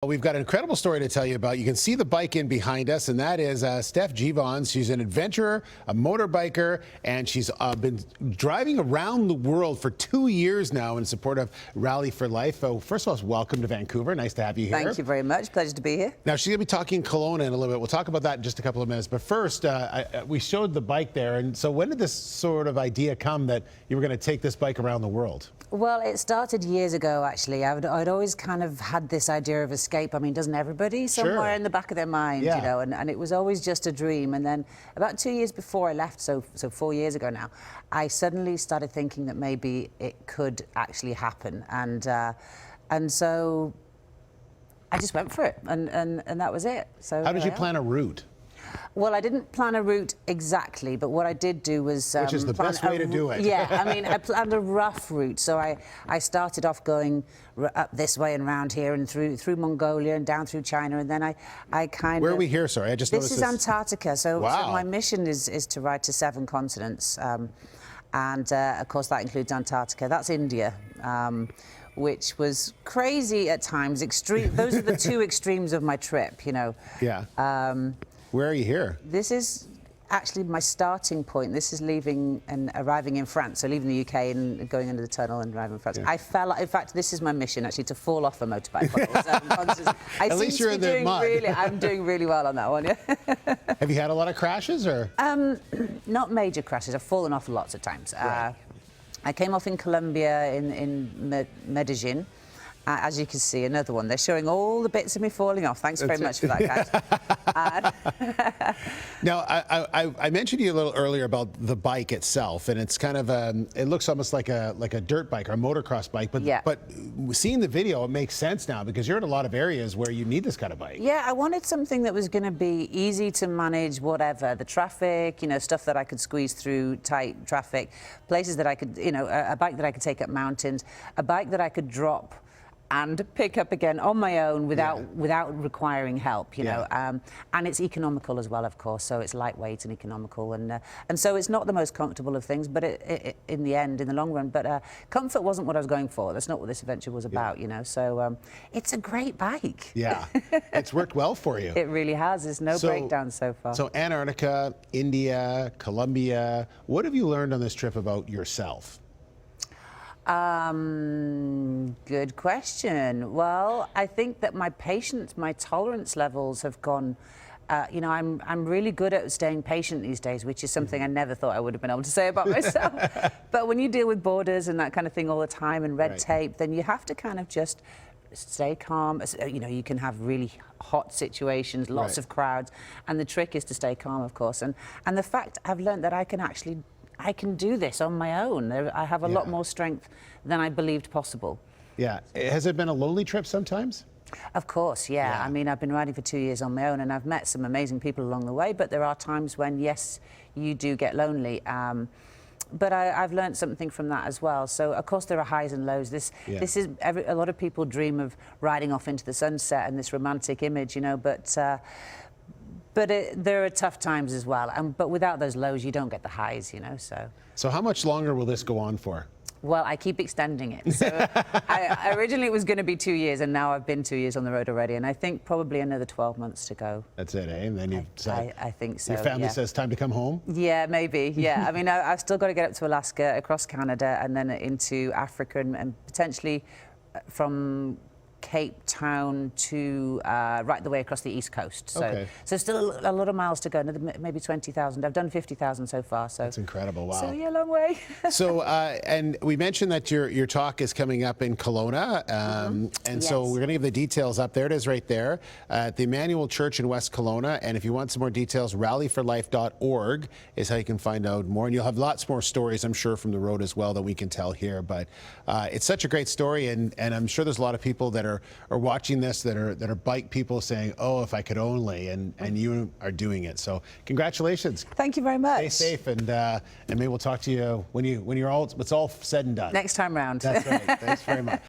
We've got an incredible story to tell you about. You can see the bike in behind us, and that is Steph Jeavons. She's an adventurer, a motorbiker, and she's been driving around the world for 2 years now in support of Rally for Life. First of all, welcome to Vancouver. Nice to have you here. Thank you very much. Pleasure to be here. Now, she's going to be talking Kelowna in a little bit. We'll talk about that in just a couple of minutes. But first, we showed the bike there. And so when did this sort of idea come that you were going to take this bike around the world? Well, it started years ago, actually. I'd always kind of had this idea of escape. I mean, doesn't everybody? Somewhere in the back of their mind, you know, and it was always just a dream. And then about 2 years before I left, so 4 years ago now, I suddenly started thinking that maybe it could actually happen. And so I just went for it, and that was it. So how did you plan a route? Well, I didn't plan a route exactly, but what I did do was... Which is the best way to do it. Yeah, I mean, I planned a rough route. So I started off going up this way and round here and through Mongolia and down through China, and then I kind of... Where are we here? Sorry, I just noticed this. This is Antarctica. So, wow. So my mission is to ride to 7 continents. And, of course, that includes Antarctica. That's India. Which was crazy at times, extreme. Those are the two extremes of my trip, you know. Yeah. Where are you here? This is actually my starting point. This is leaving and arriving in France, so leaving the UK and going into the tunnel and arriving in France. Yeah. In fact, this is my mission, actually, to fall off a motorbike. At least you're in the mud. I'm doing really well on that one, yeah. Have you had a lot of crashes, or? Not major crashes. I've fallen off lots of times. Right. I came off in Colombia, in Medellin. As you can see, another one. They're showing all the bits of me falling off. Thanks very much for that, guys. Now, I mentioned to you a little earlier about the bike itself, and it's kind of it looks almost like a dirt bike or a motocross bike. But yeah. But seeing the video, it makes sense now because you're in a lot of areas where you need this kind of bike. Yeah, I wanted something that was going to be easy to manage, whatever the traffic, you know, stuff that I could squeeze through tight traffic, places that I could, you know, a bike that I could take up mountains, a bike that I could drop and pick up again on my own without requiring help, you know. And it's economical as well, of course, so it's lightweight and economical, and so it's not the most comfortable of things, but in the end, in the long run, but comfort wasn't what I was going for. That's not what this adventure was about, you know, so it's a great bike. Yeah, it's worked well for you. It really has. There's no breakdown so far. So Antarctica, India, Colombia, what have you learned on this trip about yourself? Good question. Well, I think that my patience, my tolerance levels have gone, you know, I'm really good at staying patient these days, which is something I never thought I would have been able to say about myself. But when you deal with borders and that kind of thing all the time and red tape, then you have to kind of just stay calm. You know, you can have really hot situations, lots of crowds, and the trick is to stay calm, of course. And the fact I've learned that I can do this on my own. I have a lot more strength than I believed possible. Yeah. Has it been a lonely trip sometimes? Of course, yeah. I mean, I've been riding for 2 years on my own, and I've met some amazing people along the way, but there are times when, yes, you do get lonely. But I've learned something from that as well. So, of course, there are highs and lows. This is, a lot of people dream of riding off into the sunset and this romantic image, you know, but there are tough times as well, but without those lows, you don't get the highs, you know, so. So how much longer will this go on for? Well, I keep extending it. So originally it was going to be 2 years, and now I've been 2 years on the road already, and I think probably another 12 months to go. That's it, eh? And then I think so. Your family says time to come home? Yeah, maybe, yeah. I mean, I've still got to get up to Alaska, across Canada, and then into Africa, and potentially from Cape Town to right the way across the East Coast. So, so still a lot of miles to go, another maybe 20,000. I've done 50,000 so far. So that's incredible. Wow. So yeah, long way. So and we mentioned that your talk is coming up in Kelowna, and so we're going to give the details up. There it is, right there, at the Emmanuel Church in West Kelowna. And if you want some more details, rallyforlife.org is how you can find out more. And you'll have lots more stories, I'm sure, from the road as well that we can tell here. But it's such a great story, and I'm sure there's a lot of people that are watching this that are bike people saying, oh, if I could only, and you are doing it. So congratulations. Thank you very much. Stay safe, and maybe we'll talk to you when it's all said and done. Next time round. That's right. Thanks very much.